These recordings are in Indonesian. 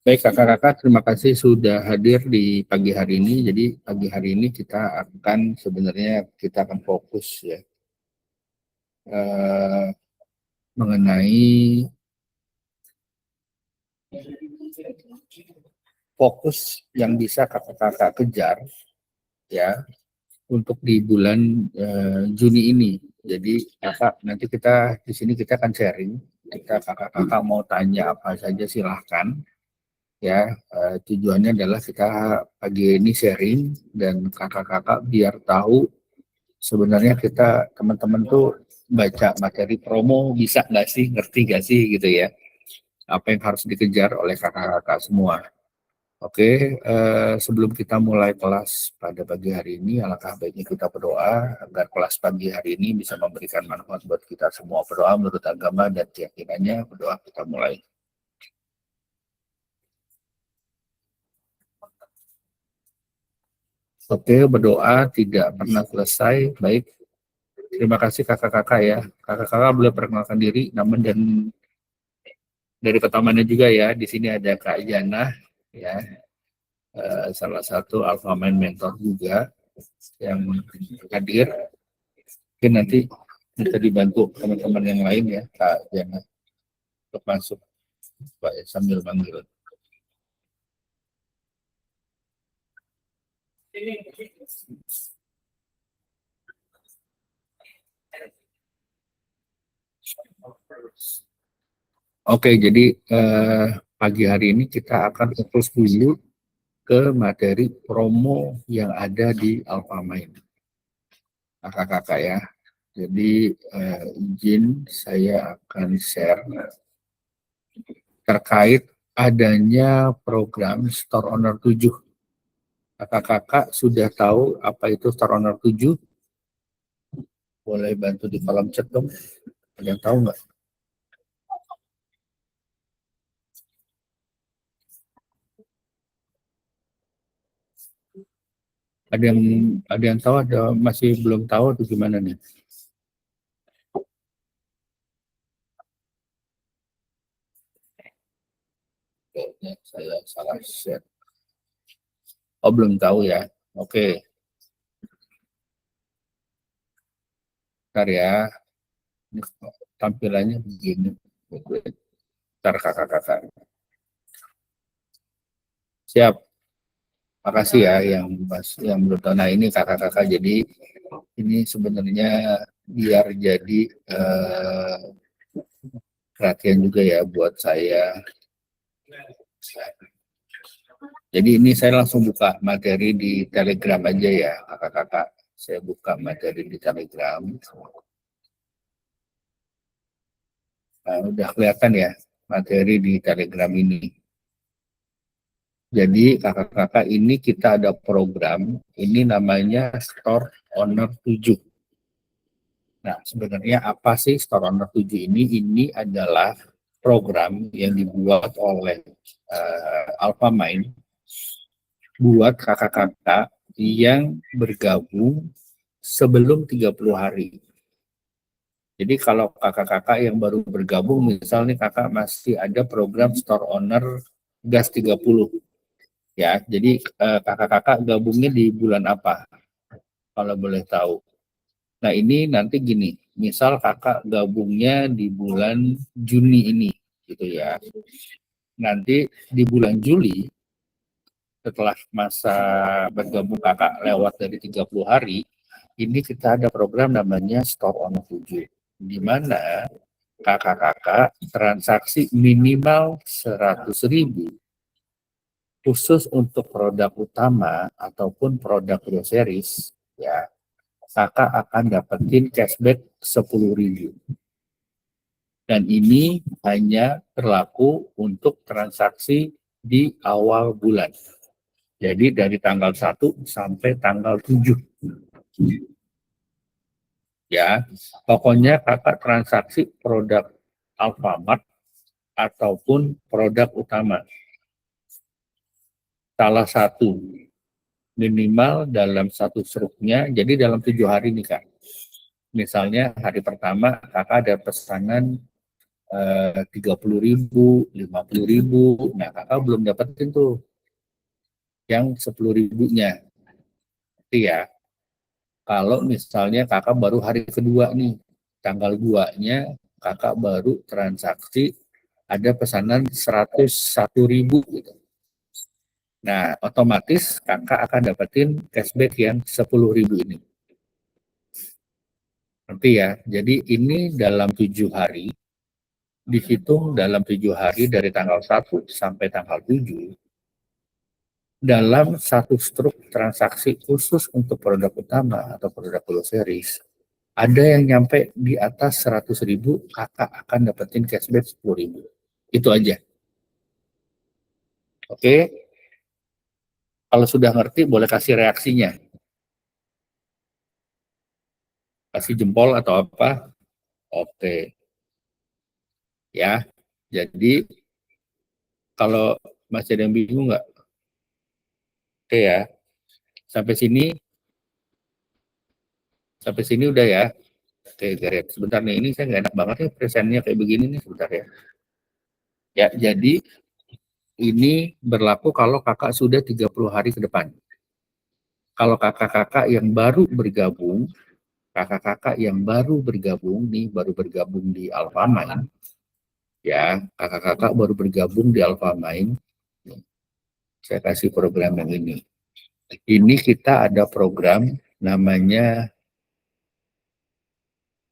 Baik kakak-kakak, terima kasih sudah hadir di pagi hari ini. Jadi pagi hari ini kita akan fokus ya eh, mengenai fokus yang bisa kakak-kakak kejar ya untuk di bulan Juni ini. Jadi kakak nanti kita di sini kita akan sharing. Kita kakak-kakak mau tanya apa saja silahkan ya. Tujuannya adalah kita pagi ini sharing dan kakak-kakak biar tahu sebenarnya kita teman-teman tuh baca materi promo bisa nggak sih, ngerti nggak sih gitu ya, apa yang harus dikejar oleh kakak-kakak semua. Oke, sebelum kita mulai kelas pada pagi hari ini, alangkah baiknya kita berdoa agar kelas pagi hari ini bisa memberikan manfaat buat kita semua. Berdoa menurut agama dan keyakinannya, berdoa kita mulai. Oke, berdoa tidak pernah selesai. Baik, terima kasih kakak-kakak ya. Kakak-kakak boleh perkenalkan diri, nama dan dari pertamanya juga ya. Di sini ada Kak Jana ya, salah satu Alpha Mind Mentor juga yang hadir. Mungkin nanti bisa dibantu teman-teman yang lain ya, Kak Jana, untuk masuk Pak ya, sambil manggil. Oke, jadi pagi hari ini kita akan fokus dulu ke materi promo yang ada di Alpha Mind, kakak-kakak ya. Jadi izin saya akan share terkait adanya program Store Owner 7. Kakak-kakak sudah tahu apa itu Store Owner 7? Boleh bantu di kolom chat dong. Ada yang tahu nggak? Ada yang tahu, ada masih belum tahu atau gimana nih? Kayaknya saya salah share. Oh, belum tahu ya. Oke, ntar ya. Ini tampilannya begini. Ntar kakak-kakak. Siap. Makasih ya yang belum tahu. Nah ini kakak-kakak. Jadi ini sebenarnya biar jadi perhatian juga ya buat saya. Jadi ini saya langsung buka materi di Telegram aja ya kakak-kakak. Saya buka materi di Telegram. Nah, udah kelihatan ya materi di Telegram ini. Jadi kakak-kakak ini kita ada program, ini namanya Store Owner 7. Nah sebenarnya apa sih Store Owner 7 ini? Ini adalah program yang dibuat oleh Alphamind buat kakak-kakak yang bergabung sebelum 30 hari. Jadi kalau kakak-kakak yang baru bergabung, misalnya kakak masih ada program Store Owner Gas 30. Ya, jadi kakak-kakak gabungnya di bulan apa? Kalau boleh tahu. Nah, ini nanti gini, misal kakak gabungnya di bulan Juni ini, gitu ya. Nanti di bulan Juli, setelah masa bergabung kakak lewat dari 30 hari, ini kita ada program namanya Store on 7, di mana kakak-kakak transaksi minimal 100.000 khusus untuk produk utama ataupun produk groceries, ya, kakak akan dapetin cashback 10.000. Dan ini hanya berlaku untuk transaksi di awal bulan. Jadi dari tanggal 1 sampai tanggal 7. Ya, pokoknya kakak transaksi produk Alfamart ataupun produk utama. Salah satu minimal dalam satu struknya, jadi dalam 7 hari nih Kak. Misalnya hari pertama kakak ada pesanan 30.000, 50.000. Nah, kakak belum dapetin tuh yang 10.000-nya. Tapi ya, kalau misalnya kakak baru hari kedua nih, tanggal 2-nya kakak baru transaksi ada pesanan 101.000 gitu. Nah, otomatis kakak akan dapetin cashback yang 10.000 ini. Nanti ya, jadi ini dalam 7 hari, dihitung dalam 7 hari dari tanggal 1 sampai tanggal 7, dalam satu struk transaksi khusus untuk produk utama atau produk full series, ada yang nyampe di atas 100.000, kakak akan dapetin cashback 10.000. Itu aja. Oke, kalau sudah ngerti boleh kasih reaksinya. Kasih jempol atau apa. Oke, ya. Jadi kalau masih ada yang bingung nggak? Oke ya. Sampai sini udah ya. Oke, Gareth. Sebentar nih, ini saya nggak enak banget nih presentnya kayak begini nih, sebentar ya. Ya, jadi ini berlaku kalau kakak sudah 30 hari ke depan. Kalau kakak-kakak yang baru bergabung, kakak-kakak yang baru bergabung nih, baru bergabung di Alfamine, ya, kakak-kakak baru bergabung di Alfamine, saya kasih program yang ini. Ini kita ada program namanya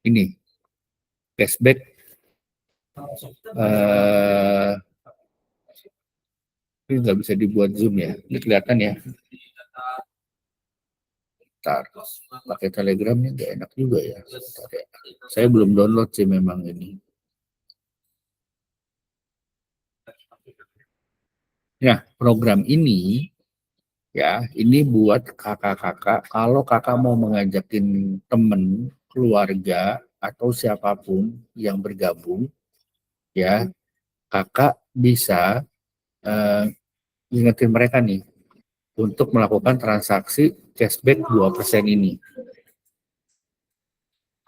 ini, cashback ini nggak bisa dibuat zoom ya, ini kelihatan ya. Bentar, pakai telegramnya nggak enak juga ya. Bentar ya. Saya belum download sih memang ini. Nah, program ini ya, ini buat kakak-kakak kalau kakak mau mengajakin temen, keluarga atau siapapun yang bergabung, ya, kakak bisa ingetin mereka nih untuk melakukan transaksi cashback 2% ini.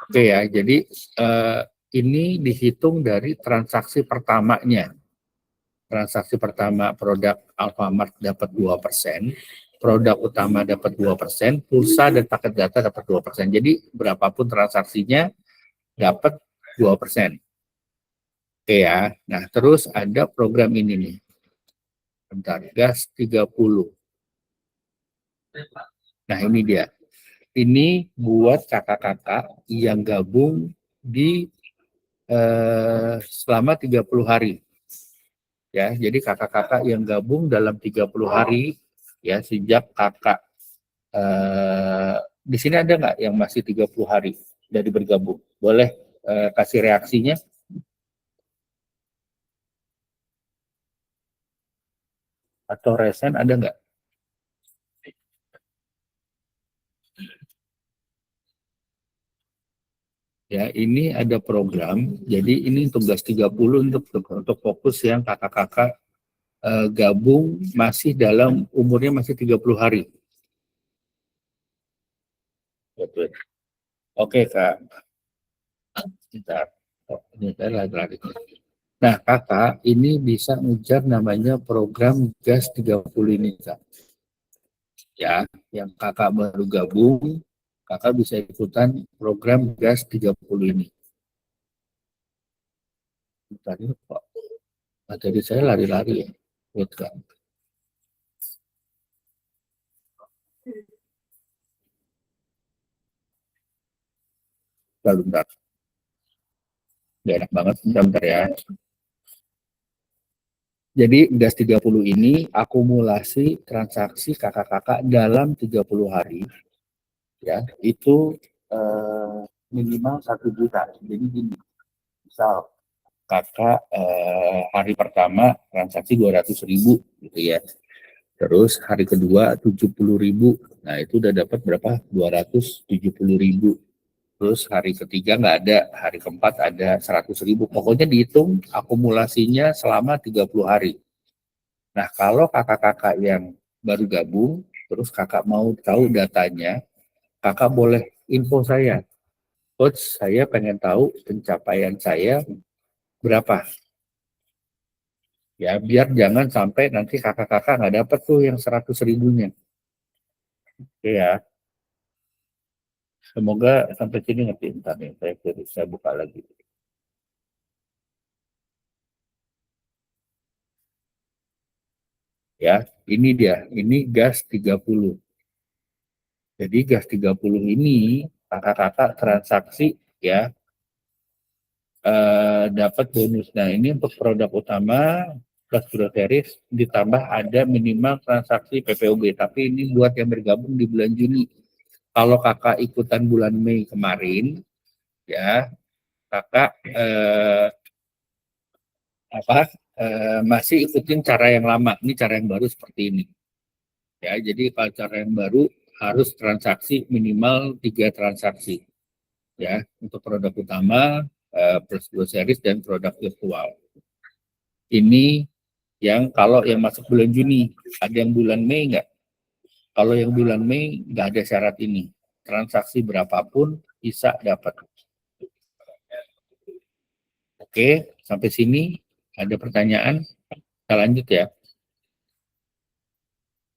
Oke ya, jadi ini dihitung dari transaksi pertamanya. Transaksi pertama produk Alfamart dapat 2%, produk utama dapat 2%, pulsa dan paket data dapat 2%. Jadi berapapun transaksinya dapat 2%. Oke ya. Nah, terus ada program ini nih. Bentar, gas 30. Nah, ini dia. Ini buat kakak-kakak yang gabung di selama 30 hari. Ya, jadi kakak-kakak yang gabung dalam 30 hari ya sejak kakak di sini ada nggak yang masih 30 hari dari bergabung? Boleh kasih reaksinya atau resen ada nggak? Ya, ini ada program. Jadi ini tugas 30 untuk fokus yang kakak-kakak gabung masih dalam umurnya masih 30 hari. Betul. Oke, Kak. Bentar. Oh, ini saya lagi. Nah, kakak ini bisa ngejar namanya program gas 30 ini, Kak. Ya, yang kakak baru gabung, kakak bisa ikutan program gas 30 ini. Tadi kok materi saya lari-lari ya. Buat Kak. Lalu bentar. Gak enak banget, bentar ya. Jadi gas 30 ini akumulasi transaksi kakak-kakak dalam 30 hari ya, itu minimal 1 juta. Jadi gini, misal kakak hari pertama transaksi 200.000 gitu ya. Terus hari kedua 70.000. Nah, itu udah dapat berapa? 270.000. Terus hari ketiga nggak ada, hari keempat ada 100.000. Pokoknya dihitung akumulasinya selama 30 hari. Nah, kalau kakak-kakak yang baru gabung, terus kakak mau tahu datanya, kakak boleh info saya. Coach, saya pengen tahu pencapaian saya berapa? Ya, biar jangan sampai nanti kakak-kakak nggak dapat tuh yang 100 ribunya. Oke ya, semoga sampai sini ngerti. Bentar nih, saya buka lagi. Ya, ini dia, ini gas 30. Jadi gas 30 ini kakak-kakak transaksi ya, dapat bonus. Nah, ini untuk produk utama plus groceries ditambah ada minimal transaksi PPOB. Tapi ini buat yang bergabung di bulan Juni. Kalau kakak ikutan bulan Mei kemarin, ya kakak masih ikutin cara yang lama. Ini cara yang baru seperti ini. Ya, jadi kalau cara yang baru harus transaksi minimal 3 transaksi. Ya, untuk produk utama plus groceries dan produk virtual. Ini yang kalau yang masuk bulan Juni, ada yang bulan Mei nggak? Kalau yang bulan Mei nggak ada syarat ini. Transaksi berapapun bisa dapat. Oke, sampai sini ada pertanyaan? Kita lanjut ya.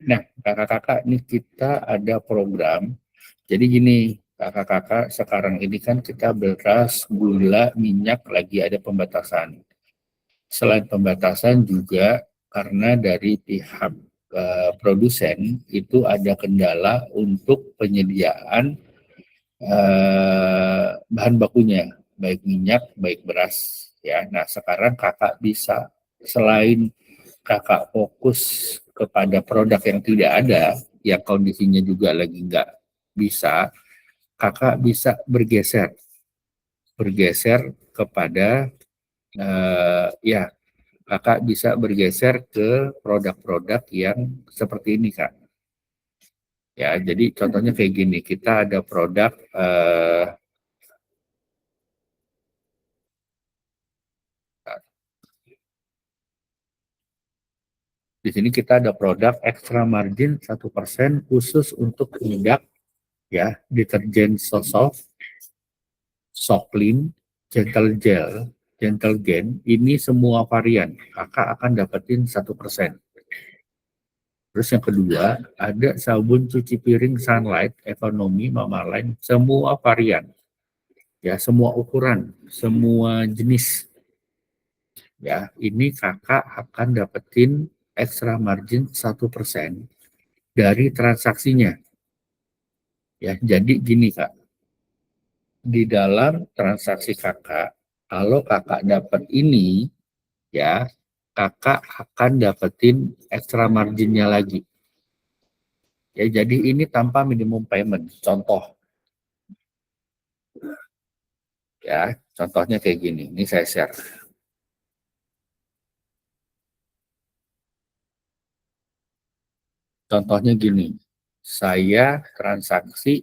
Nah, kakak-kakak, ini kita ada program. Jadi gini, kakak-kakak, sekarang ini kan kita beras, gula, minyak lagi ada pembatasan. Selain pembatasan juga karena dari pihak produsen itu ada kendala untuk penyediaan bahan bakunya, baik minyak, baik beras. Ya, nah sekarang kakak bisa selain kakak fokus kepada produk yang tidak ada, yang kondisinya juga lagi nggak bisa, kakak bisa bergeser kepada ya kakak bisa bergeser ke produk-produk yang seperti ini kak. Ya, jadi contohnya kayak gini, kita ada produk di sini kita ada produk extra margin 1% khusus untuk minyak ya, deterjen Sosoft, Soklin, Gentle Gel, Gentle Gen, ini semua varian. Kakak akan dapetin 1%. Terus yang kedua, ada sabun cuci piring Sunlight, Ekonomi, Mama Line, semua varian. Ya, semua ukuran, semua jenis. Ya, ini kakak akan dapetin extra margin 1% dari transaksinya. Ya, jadi gini kak, di dalam transaksi kakak, kalau kakak dapat ini, ya, kakak akan dapetin extra marginnya lagi. Ya, jadi ini tanpa minimum payment. Contoh, ya, contohnya kayak gini. Ini saya share. Contohnya gini, saya transaksi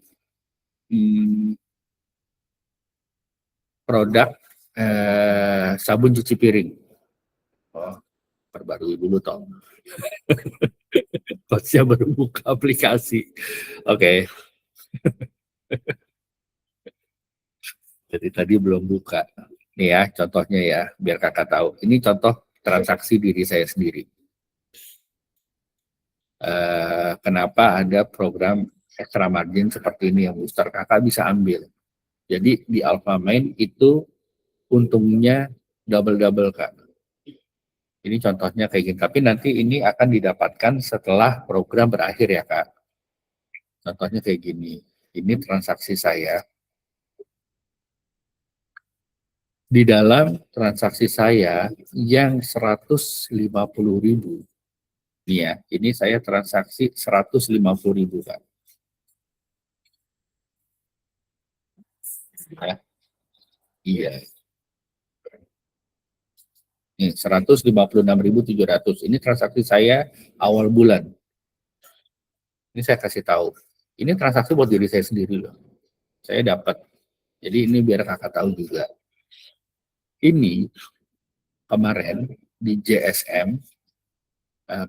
produk sabun cuci piring. Oh, perbarui dulu toh. Coachnya baru buka aplikasi. Oke, jadi tadi belum buka. Nih ya, contohnya ya, biar kakak tahu. Ini contoh transaksi diri saya sendiri. Kenapa ada program extra margin seperti ini yang booster kakak bisa ambil. Jadi di Alfamain itu untungnya double-double kak. Ini contohnya kayak gini. Tapi nanti ini akan didapatkan setelah program berakhir ya kak. Contohnya kayak gini. Ini transaksi saya. Di dalam transaksi saya yang 150.000, nih ya, ini saya transaksi 150.000 kan. Ya, iya. Nih 156.700. Ini transaksi saya awal bulan. Ini saya kasih tahu. Ini transaksi buat diri saya sendiri loh. Saya dapat. Jadi ini biar kakak tahu juga. Ini kemarin di JSM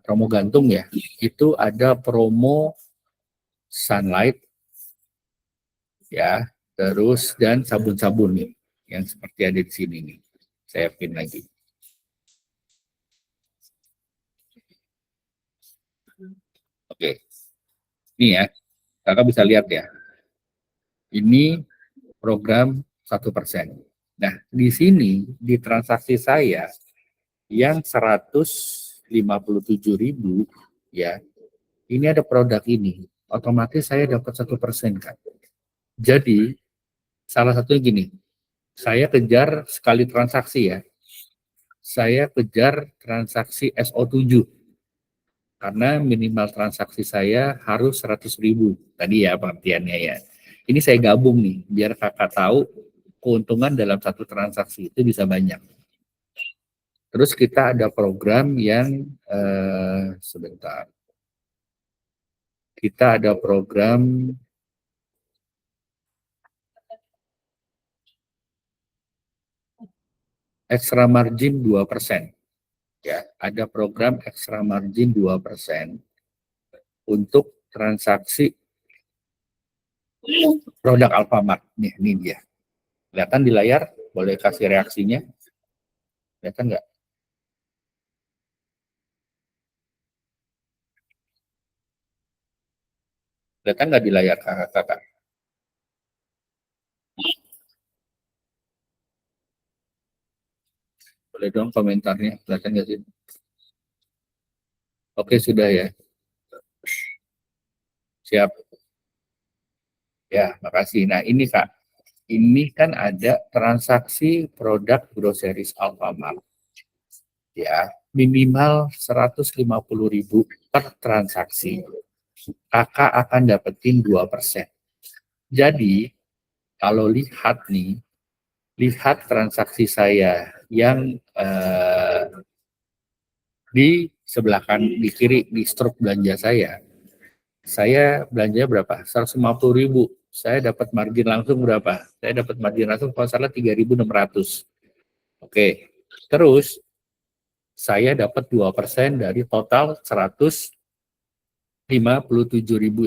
promo gantung ya, itu ada promo Sunlight ya, terus dan sabun-sabun nih yang seperti ada di sini nih. Saya pin lagi. Oke, ini ya, kakak bisa lihat ya. Ini program 1%. Nah, di sini di transaksi saya yang 157.000 ya, ini ada produk ini, otomatis saya dapat 1% kan. Jadi salah satunya gini, saya kejar sekali transaksi ya, saya kejar transaksi SO7 karena minimal transaksi saya harus 100.000 tadi ya pengertiannya ya. Ini saya gabung nih biar kakak tahu keuntungan dalam satu transaksi itu bisa banyak. Terus kita ada program yang sebentar. Kita ada program extra margin 2%. Ya, ada program extra margin 2% untuk transaksi produk Alfamart. Nih, ini dia. Kelihatan di layar? Boleh kasih reaksinya? Kelihatan nggak? Kelihatan nggak di layar kakak-kakak? Boleh dong komentarnya, kelihatan nggak sih? Oke, sudah ya. Siap. Ya, makasih. Nah, ini Kak. Ini kan ada transaksi produk groceries Alfamart. Ya, minimal 150.000 per transaksi. Kakak akan dapetin 2%. Jadi, kalau lihat nih, lihat transaksi saya yang di sebelah kanan, di kiri, di struk belanja saya belanja berapa? 150.000. Saya dapat margin langsung berapa? Saya dapat margin langsung kalau salah 3.600. Oke. Terus saya dapat 2% dari total 157.000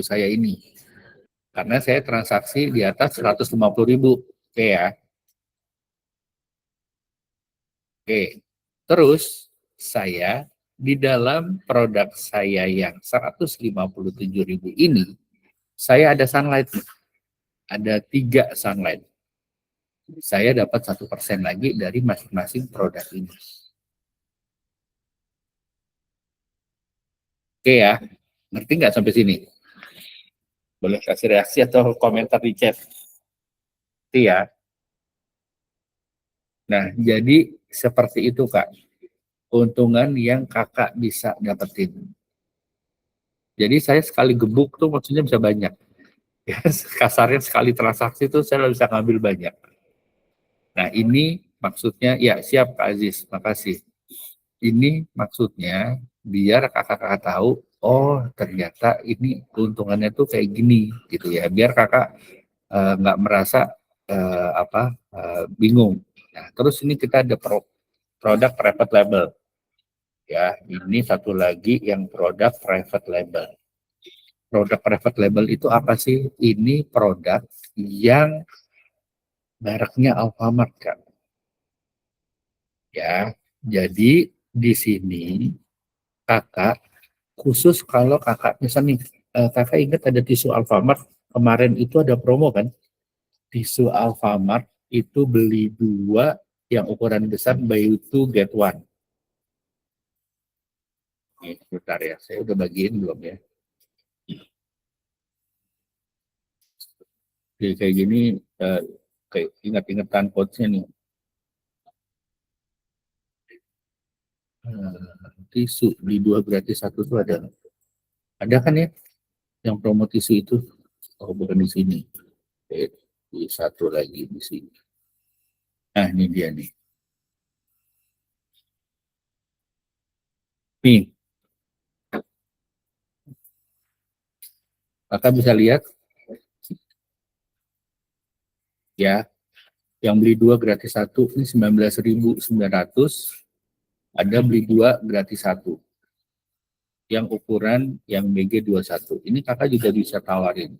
saya ini. Karena saya transaksi di atas 150.000. Oke ya. Oke. Terus saya di dalam produk saya yang 157.000 ini, saya ada sunlight. Ada 3 sunlight. Saya dapat 1% lagi dari masing-masing produk ini. Oke ya, ngerti nggak sampai sini? Boleh kasih reaksi atau komentar di chat. Ngerti ya? Nah, jadi seperti itu Kak, keuntungan yang kakak bisa dapetin. Jadi saya sekali gebuk tuh maksudnya bisa banyak. Ya, kasarnya sekali transaksi tuh saya bisa ngambil banyak. Nah, ini maksudnya, ya siap Kak Aziz, makasih. Ini maksudnya biar kakak-kakak tahu, oh ternyata ini keuntungannya tuh kayak gini gitu ya. Biar kakak nggak merasa bingung. Nah, terus ini kita ada produk private label. Ya, ini satu lagi yang produk private label. Produk private label itu apa sih? Ini produk yang mereknya Alfamart, Kak. Ya, jadi di sini kakak khusus kalau kakak misalnya kakak ingat ada tisu Alfamart kemarin itu ada promo kan? Tisu Alfamart itu beli 2 yang ukuran besar buy 2 get 1. Nih, bentar ya, saya udah bagiin belum ya? Jadi kayak gini, eh, kayak ingat-ingatan quotes-nya nih. Tisu di 2 gratis 1 tuh ada kan ya yang promo tisu itu? Oh bukan di sini. Oke, di satu lagi di sini. Nah ini dia nih. Nih, kakak bisa lihat ya, yang beli 2 gratis 1 ini 19.900, ada beli 2 gratis 1 yang ukuran yang BG21. Ini kakak juga bisa tawarin.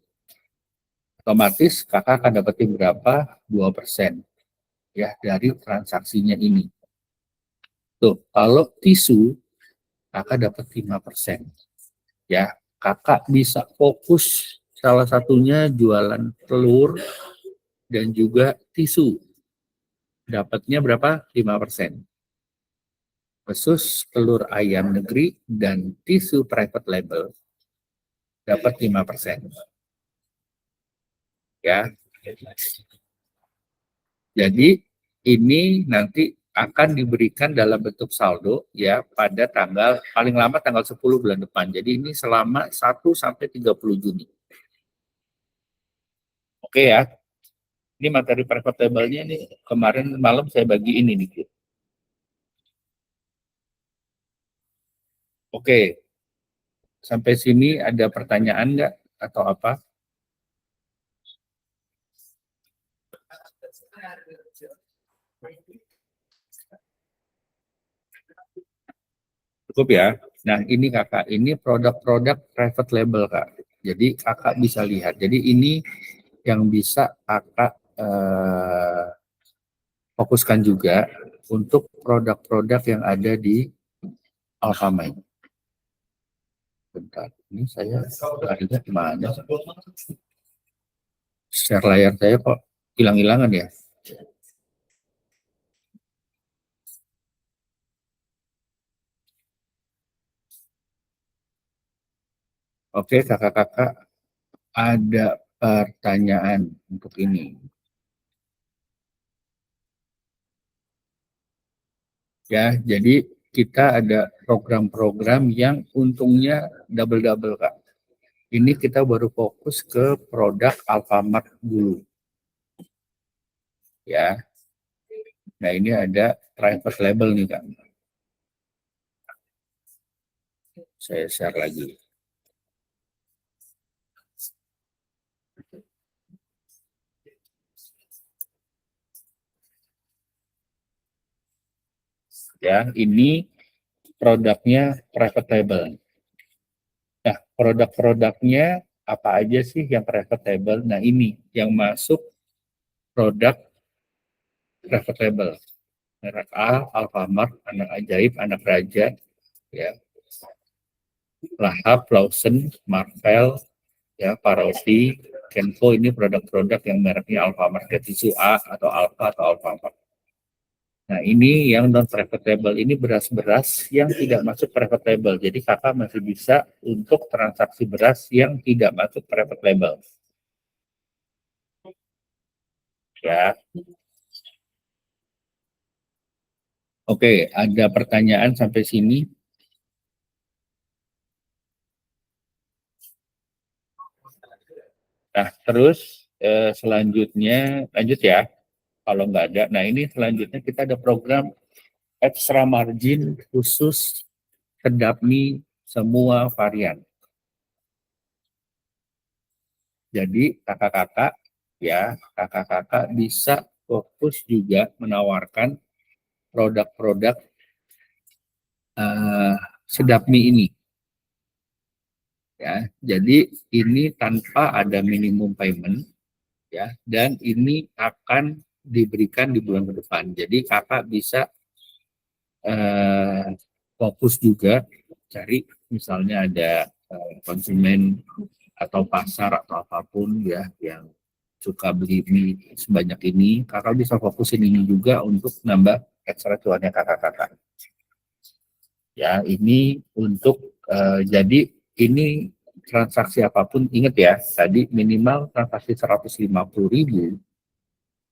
Otomatis kakak akan dapetin berapa? 2%. ya dari transaksinya ini. Tuh, kalau tisu kakak dapat 5%. Ya, kakak bisa fokus salah satunya jualan telur dan juga tisu. Dapatnya berapa? 5%. Khusus telur ayam negeri dan tisu private label dapat 5%. Ya. Jadi ini nanti akan diberikan dalam bentuk saldo ya pada tanggal paling lama tanggal 10 bulan depan. Jadi ini selama 1 sampai 30 Juni. Oke ya. Ini materi private label-nya nih kemarin malam saya bagi ini nih. Oke, sampai sini ada pertanyaan nggak atau apa? Cukup ya. Nah ini kakak, ini produk-produk private label kak. Jadi kakak bisa lihat. Jadi ini yang bisa kakak fokuskan juga untuk produk-produk yang ada di Alfamart. Bentar, ini saya larinya kemana? Share layar saya kok hilang-hilangan ya? Oke kakak-kakak, ada pertanyaan untuk ini. Ya, jadi kita ada program-program yang untungnya double-double, Kak. Ini kita baru fokus ke produk Alfamart dulu, ya. Nah, ini ada private label nih, Kak. Saya share lagi. Ya, ini produknya private label. Nah, produk-produknya apa aja sih yang private label? Nah, ini yang masuk produk private label. Merek A, Alfamart, Anak Ajaib, Anak Raja, ya. Lahap, Lawson, Marvel, ya, Paroti, Kenpo, ini produk-produk yang mereknya Alfamart, tisu A atau Alfa atau Alfamart. Nah, ini yang non private label, ini beras-beras yang tidak masuk private label. Jadi kakak masih bisa untuk transaksi beras yang tidak masuk private label. Ya, oke, ada pertanyaan sampai sini? Nah, terus selanjutnya lanjut ya. Kalau nggak ada, nah ini selanjutnya kita ada program extra margin khusus kedap mie semua varian. Jadi kakak-kakak ya, kakak-kakak bisa fokus juga menawarkan produk-produk uh, sedap mie ini. Ya, jadi ini tanpa ada minimum payment ya, dan ini akan diberikan di bulan ke depan. Jadi kakak bisa uh, fokus juga cari misalnya ada konsumen atau pasar atau apapun ya yang suka beli mie sebanyak ini, kakak bisa fokusin ini juga untuk nambah ekstra cuannya kakak-kakak. Ya, ini untuk jadi ini transaksi apapun ingat ya, tadi minimal transaksi 150.000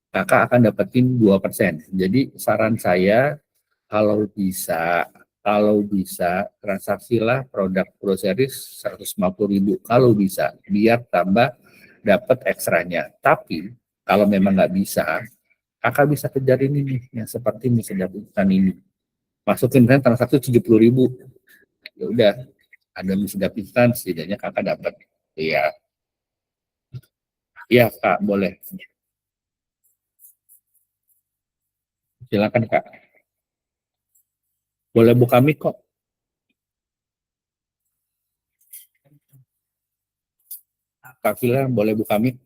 kakak akan dapetin 2%. Jadi saran saya kalau bisa transaksilah produk groceries 150.000 kalau bisa biar tambah dapat ekstranya. Tapi kalau memang nggak bisa, kakak bisa kejar ini nih yang seperti misalnya instan ini. Masukin kan transaksi 70.000. Ya udah, ada sedap instan setidaknya kakak dapat. Iya, iya kak boleh. Silakan kak. Boleh buka mic kok. Kak Vila boleh buka mic.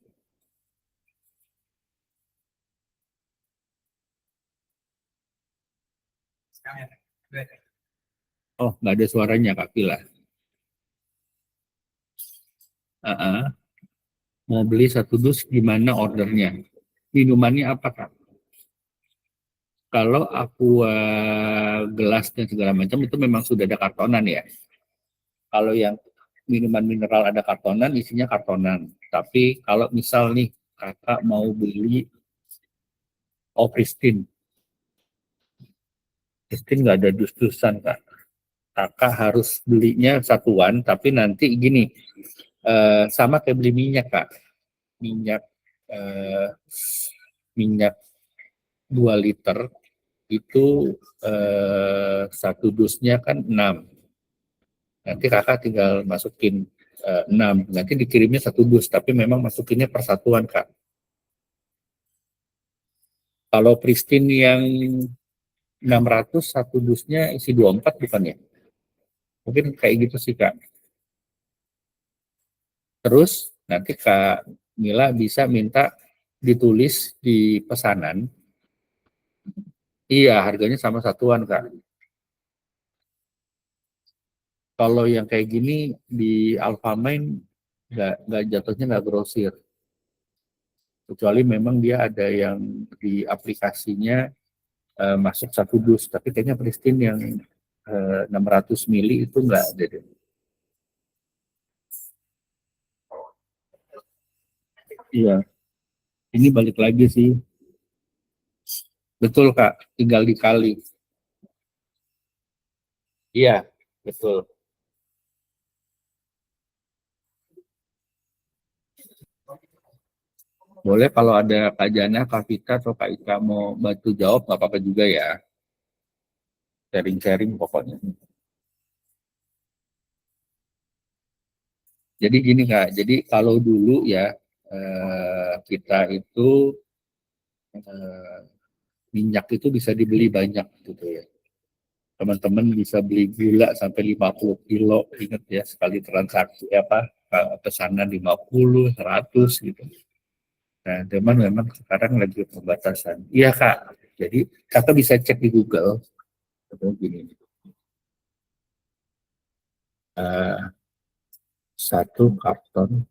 Oh, nggak ada suaranya Kak Pila. Ah, mau beli satu dus gimana ordernya? Minumannya apa Kak? Kalau aqua gelas dan segala macam itu memang sudah ada kartonan ya. Kalau yang minuman mineral ada kartonan, isinya kartonan. Tapi kalau misal nih kakak mau beli Pristine, Pristine nggak ada dus-dusan kak. Kakak harus belinya satuan, tapi nanti gini, sama kayak beli minyak kak. Minyak eh, minyak 2 liter itu satu dusnya kan 6. Nanti kakak tinggal masukin 6. Nanti dikirimnya satu dus, tapi memang masukinnya persatuan kak. Kalau Pristine yang 600 satu dusnya isi 24 bukan ya? Mungkin kayak gitu sih kak. Terus nanti Kak Mila bisa minta ditulis di pesanan. Iya, harganya sama satuan Kak. Kalau yang kayak gini di Alfamart nggak jatuhnya nggak grosir. Kecuali memang dia ada yang di aplikasinya masuk satu dus. Tapi kayaknya Pristine yang 600 mili itu nggak ada deh. Iya, ini balik lagi sih. Betul Kak, tinggal dikali. Iya, betul. Boleh kalau ada Kak Jana, Kak Vita, atau Kak Ika mau bantu jawab, nggak apa-apa juga ya. Sharing-sharing pokoknya. Jadi gini Kak, jadi kalau dulu ya, kita itu eh, minyak itu bisa dibeli banyak gitu ya. Teman-teman bisa beli gula sampai 50 kilo, ingat ya, sekali transaksi apa, pesanan 50, 100 gitu. Nah, teman memang sekarang lagi pembatasan. Iya Kak, jadi Kakak bisa cek di Google, atau gini, eh, satu karton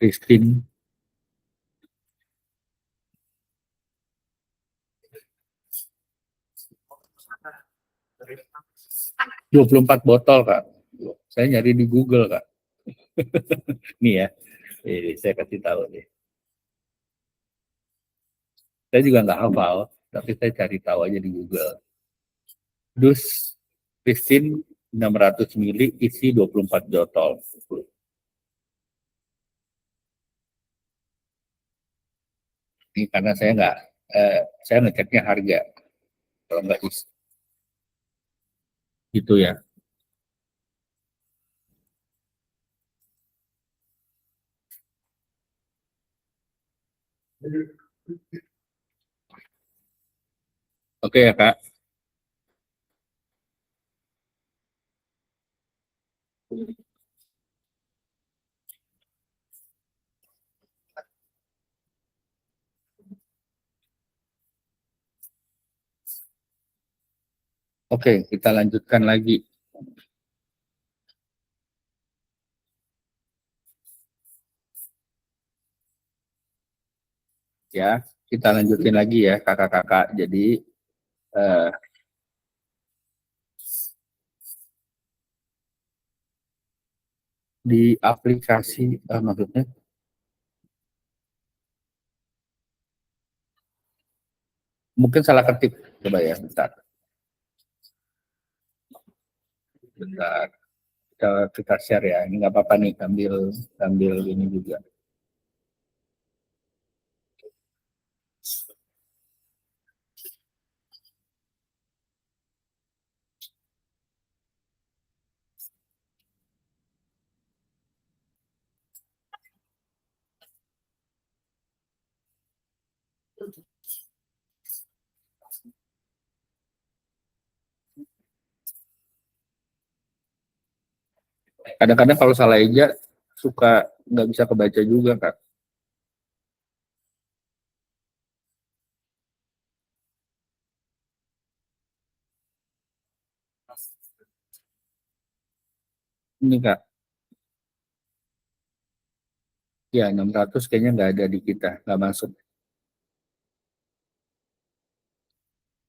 Christine 24 botol Kak. Saya nyari di Google Kak. Nih ya, saya kasih tahu nih. Saya juga nggak hafal, tapi saya cari tahu aja di Google. Dus Christine 600 mili isi 24 botol. Ini karena saya ngeceknya harga, kalau nggak isi. Gitu ya. Oke ya Kak. Oke, kita lanjutkan lagi ya. Kita lanjutin lagi ya kakak-kakak. Jadi eh, di aplikasi maksudnya mungkin salah ketik, coba ya bentar. Bentar, kita share ya. Ini nggak apa-apa nih, sambil sambil ini juga. Kadang-kadang kalau salah eja suka nggak bisa kebaca juga kak. Ini Kak, ya 600 kayaknya nggak ada di kita, nggak masuk.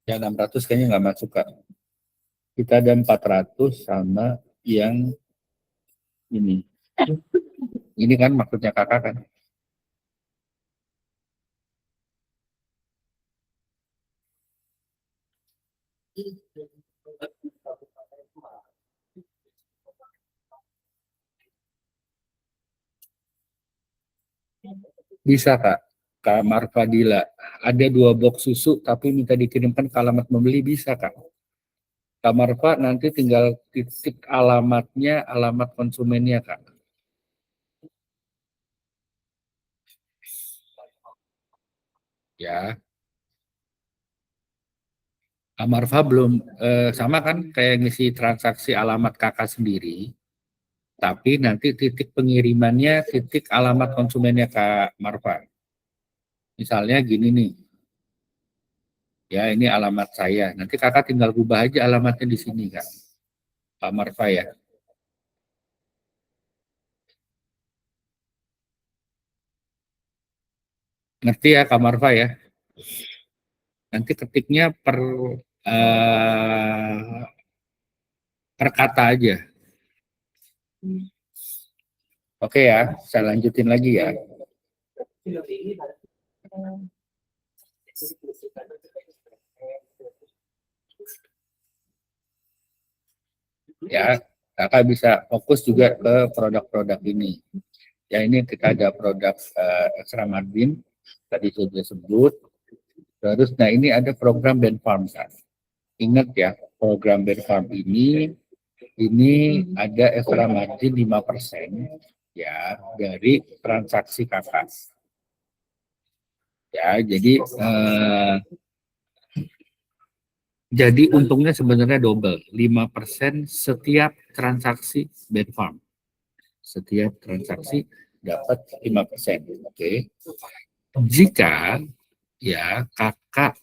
Ya 600 kayaknya nggak masuk Kak. Kita ada 400 sama yang ini. Ini kan maksudnya Kakak kan. Bisa Kak. Kamar Fadila. Ada 2 box susu tapi minta dikirimkan ke alamat membeli bisa Kak. Kamar Pak nanti tinggal titik alamatnya, alamat konsumennya Kak. Ya, Amarfa belum sama kan kayak ngisi transaksi alamat kakak sendiri, tapi nanti titik pengirimannya titik alamat konsumennya Kak Marfa. Misalnya gini nih, ya ini alamat saya. Nanti kakak tinggal rubah aja alamatnya di sini Kak, Pak Marfa ya. Ngerti ya Kak Marfa ya? Nanti ketiknya eh, per kata aja. Oke ya, saya lanjutin lagi ya. Ya, kakak bisa fokus juga ke produk-produk ini. Ya ini kita ada produk extra margin tadi sudah sebut. Terus, nah ini ada program Ben Farm kan. Ingat ya, program Ben Farm ini ada extra margin 5% ya dari transaksi kakak. Ya, jadi untungnya sebenarnya double, 5% setiap transaksi Ben Farm. Setiap transaksi dapat 5%. Oke. Jika ya kakak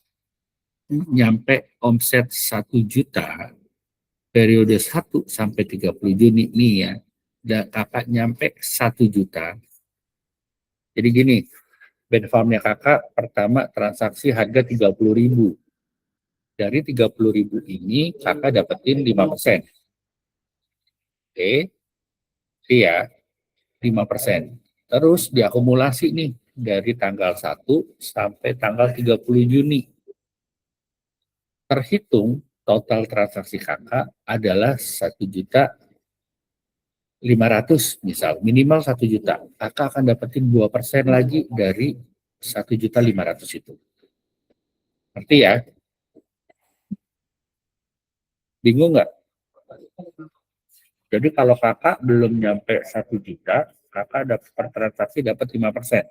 nyampe omset 1 juta periode 1 sampai 30 Juni nih ya, dan kakak nyampe 1 juta. Jadi gini, Ben farmnya kakak pertama transaksi harga 30.000. Dari 30.000 ini kakak dapetin 5%. Oke, iya 5%. Terus diakumulasi nih dari tanggal 1 sampai tanggal 30 Juni. Terhitung total transaksi kakak adalah 1.500.000 misal, minimal 1 juta. Kakak akan dapetin 2% lagi dari 1.500.000 itu. Ngerti ya? Bingung nggak? Jadi kalau kakak belum nyampe 1 juta, kakak dapat per transaksi dapat 5%.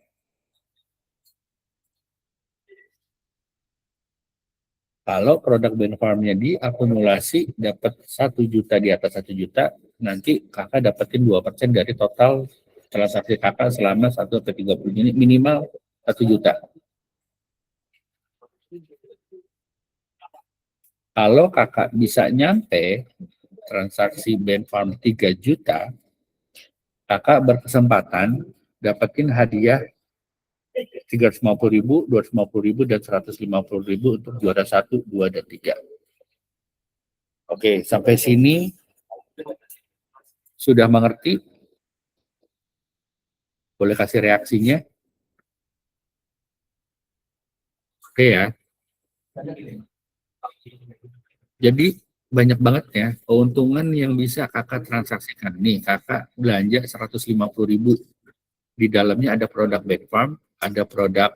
Kalau produk Ben Farm-nya diakumulasi dapat 1 juta di atas 1 juta, nanti kakak dapetin 2% dari total transaksi kakak selama 1 sampai 30 Juni, minimal 1 juta. Kalau kakak bisa nyampe transaksi Ben Farm 3 juta, kakak berkesempatan dapetin hadiah 350.000, 250.000, dan 150.000 untuk juara 1, 2, dan 3. Oke, sampai sini sudah mengerti? Boleh kasih reaksinya? Oke ya. Jadi banyak banget ya keuntungan yang bisa kakak transaksikan. Nih, kakak belanja 150.000. Di dalamnya ada produk Back Farm, ada produk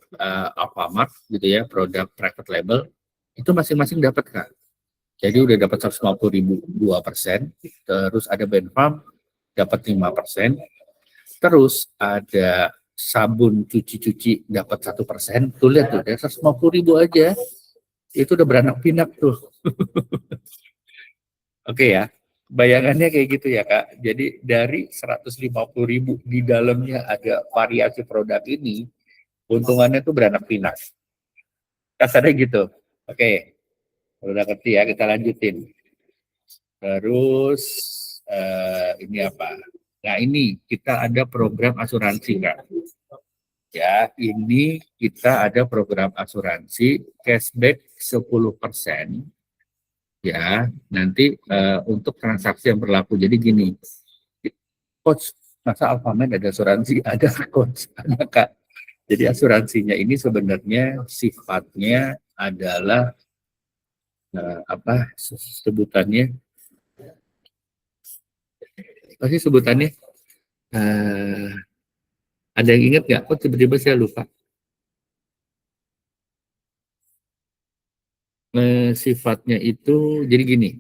Alfamart gitu ya, produk private label. Itu masing-masing dapat Kak. Jadi udah dapat 150.000 2%, terus ada Ben Farm dapat 5%, terus ada sabun cuci-cuci dapat 1%. Tuh lihat tuh, dari 150.000 aja itu udah beranak pinak tuh. Oke ya, bayangannya kayak gitu ya Kak. Jadi dari 150.000 di dalamnya ada variasi produk ini, untungannya tuh beranak pinak. Kasarnya gitu. Oke, udah ngerti ya, kita lanjutin. Terus ini apa? Nah ini kita ada program asuransi Kak. Ya, ini kita ada program asuransi cashback 10%. Ya, nanti untuk transaksi yang berlaku. Jadi gini, Coach, masa Alfamart ada asuransi? Ada Coach, ada Kak. Jadi asuransinya ini sebenarnya sifatnya adalah apa sebutannya? Apa sih sebutannya? Eh, ada yang ingat nggak? Kok tiba-tiba saya lupa. Sifatnya itu jadi gini,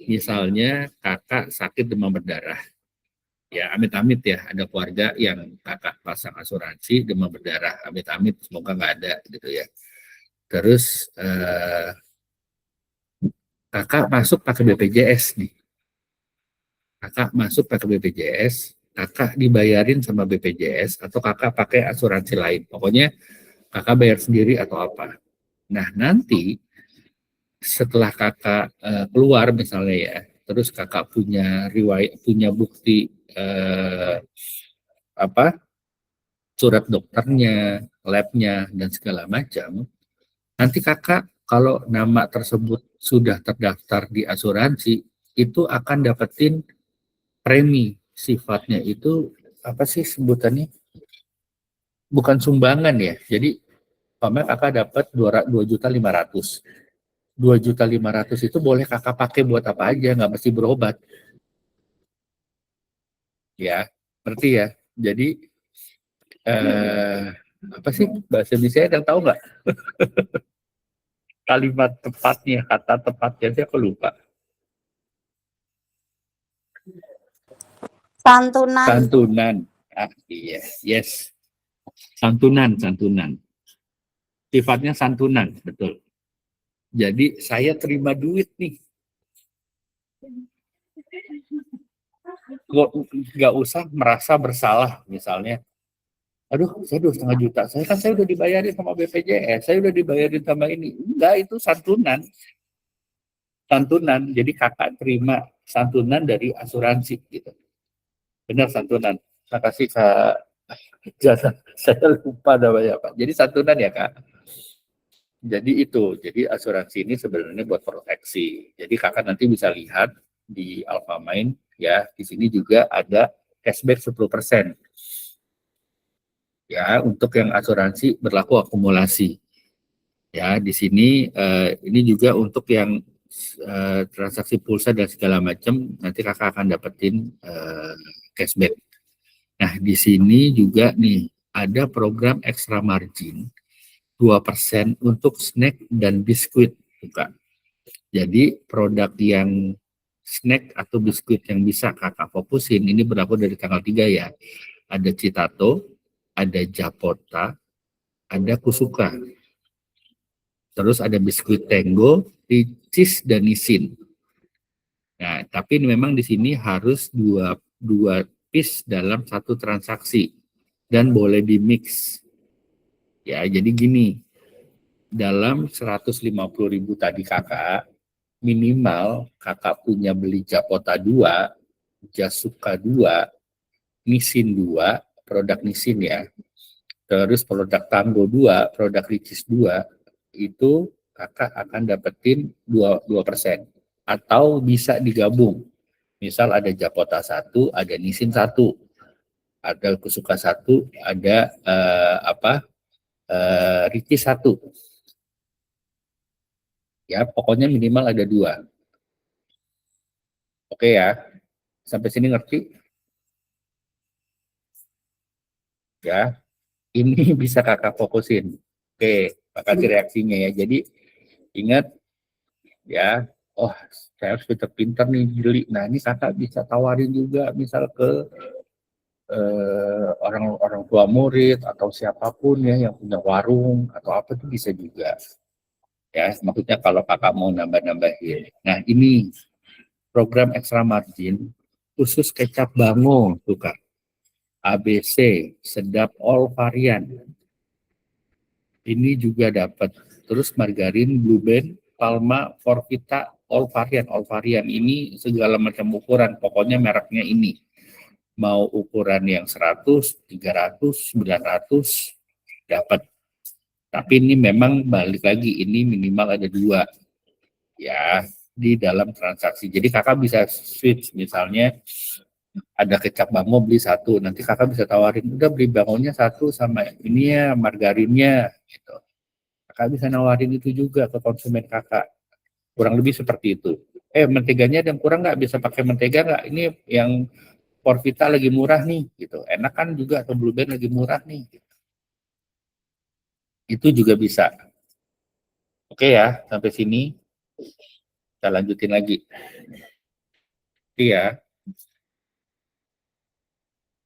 misalnya kakak sakit demam berdarah, ya amit-amit ya, ada keluarga yang kakak pasang asuransi demam berdarah, amit-amit semoga nggak ada gitu ya. Terus kakak masuk pakai BPJS nih, kakak masuk pakai BPJS, kakak dibayarin sama BPJS atau kakak pakai asuransi lain, pokoknya kakak bayar sendiri atau apa. Nah nanti setelah kakak keluar misalnya ya, terus kakak punya riwayat, punya bukti apa surat dokternya, labnya dan segala macam, nanti kakak kalau nama tersebut sudah terdaftar di asuransi itu akan dapetin premi, sifatnya itu apa sih sebutannya? Bukan sumbangan ya. Jadi pamer kakak dapat 2.500.000. 2.500.000 itu boleh kakak pakai buat apa aja, nggak mesti berobat. Ya, ngerti ya. Jadi eh, apa sih bahasa Indonesia yang tahu nggak? Kalimat tepatnya, kata tepatnya sih aku lupa. Santunan. Santunan. Ah, iya, yes. Santunan, santunan. Sifatnya santunan, betul. Jadi saya terima duit nih. Nggak usah merasa bersalah misalnya. Aduh, saya 2,5 juta. Saya udah dibayarin sama BPJS, saya udah dibayarin sama ini. Enggak, itu santunan. Santunan. Jadi kakak terima santunan dari asuransi gitu. Benar santunan. Terima kasih Kak Jasa. Saya lupa namanya Pak. Jadi santunan ya Kak. Jadi itu. Jadi asuransi ini sebenarnya buat proteksi. Jadi kakak nanti bisa lihat di Alfamain ya. Di sini juga ada cashback 10%. Ya, untuk yang asuransi berlaku akumulasi. Ya, di sini ini juga untuk yang transaksi pulsa dan segala macam nanti kakak akan dapetin cashback. Nah, di sini juga nih ada program extra margin 2% untuk snack dan biskuit, bukan. Jadi produk yang snack atau biskuit yang bisa kakak fokusin ini berlaku dari tanggal 3 ya. Ada Citato, ada Japota, ada Kusuka. Terus ada biskuit Tango, Ricis dan Nissin. Nah, tapi memang di sini harus dua piece dalam satu transaksi dan boleh di mix. Ya, jadi gini, dalam 150.000 tadi kakak, minimal kakak punya beli Japota 2, Jasuka 2, Nissin 2, produk Nissin ya. Terus produk Tango 2, produk Ricis 2, itu kakak akan dapetin 2%. Atau bisa digabung. Misal ada Japota 1, ada Nissin 1, ada Kusuka 1, ada Ricis 1. Ya, pokoknya minimal ada 2. Oke ya, sampai sini ngerti? Ya, ini bisa kakak fokusin. Oke, makasih reaksinya ya. Jadi ingat ya, oh saya harus pinter-pinter nih jeli. Nah ini kakak bisa tawarin juga misal ke orang-orang tua murid atau siapapun ya yang punya warung atau apa tuh bisa juga. Ya, maksudnya kalau kakak mau nambah-nambahin. Nah ini program extra margin khusus kecap bango tuh kak. ABC, sedap all varian. Ini juga dapat. Terus margarin, Blue Band, Palma, Forvita, all varian ini segala macam ukuran, pokoknya mereknya ini. Mau ukuran yang 100, 300, 900 dapat. Tapi ini memang balik lagi, ini minimal ada 2 ya di dalam transaksi. Jadi kakak bisa switch, misalnya ada kecap bango beli 1, nanti kakak bisa tawarin udah beli bangonya 1 sama ini ya margarinnya gitu. Kakak bisa nawarin itu juga ke konsumen kakak. Kurang lebih seperti itu. Menteganya ada yang kurang nggak? Bisa pakai mentega nggak? Ini yang Porvita lagi murah nih, gitu. Enak kan juga, atau Blue Band lagi murah nih. Gitu. Itu juga bisa. Oke ya, sampai sini. Kita lanjutin lagi. Iya.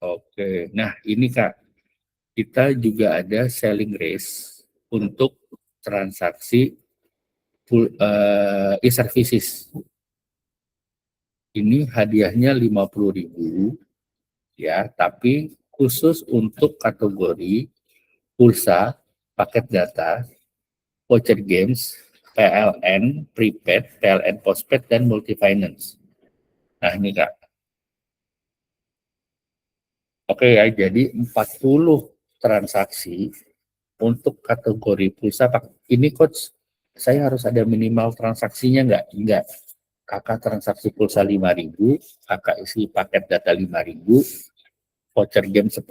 Oke. Nah, ini Kak. Kita juga ada selling race untuk transaksi e-services. Ini hadiahnya 50.000 ya, tapi khusus untuk kategori pulsa, paket data, voucher games, PLN, prepaid, PLN postpaid, dan multi finance. Nah ini Kak. Oke ya, jadi 40 transaksi untuk kategori pulsa. Ini coach, saya harus ada minimal transaksinya nggak? Enggak. Kakak transaksi pulsa 5.000, kakak isi paket data 5.000, voucher game 10.000,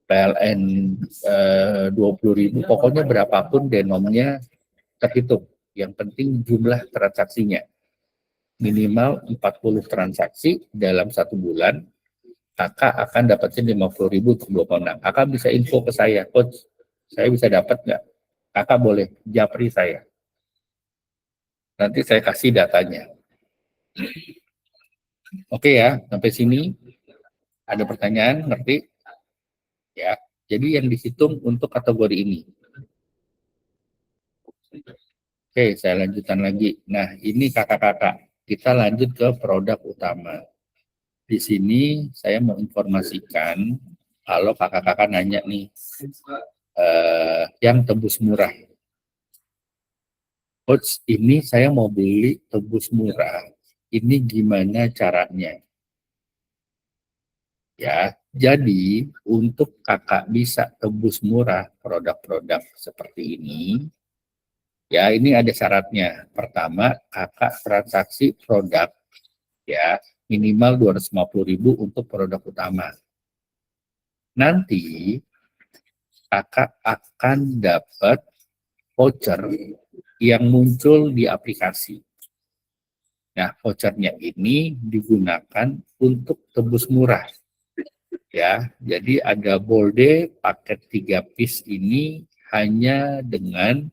PLN 20.000, pokoknya berapapun denomnya terhitung. Yang penting jumlah transaksinya. Minimal 40 transaksi dalam 1 bulan, kakak akan dapatin 50.000 untuk 26. Kakak bisa info ke saya, coach, saya bisa dapat nggak? Kakak boleh japri saya. Nanti saya kasih datanya. Oke ya, sampai sini ada pertanyaan, ngerti? Ya, jadi yang dihitung untuk kategori ini. Oke, saya lanjutkan lagi. Nah, ini kakak-kakak. Kita lanjut ke produk utama. Di sini saya mau informasikan, kalau kakak-kakak nanya nih, yang tebus murah. Coach, ini saya mau beli tebus murah. Ini gimana caranya? Ya, jadi untuk kakak bisa tebus murah produk-produk seperti ini, ya ini ada syaratnya. Pertama, kakak transaksi produk ya minimal 250.000 untuk produk utama. Nanti kakak akan dapat voucher yang muncul di aplikasi. Nah, vouchernya ini digunakan untuk tebus murah. Ya, jadi ada Bolde paket 3 piece ini hanya dengan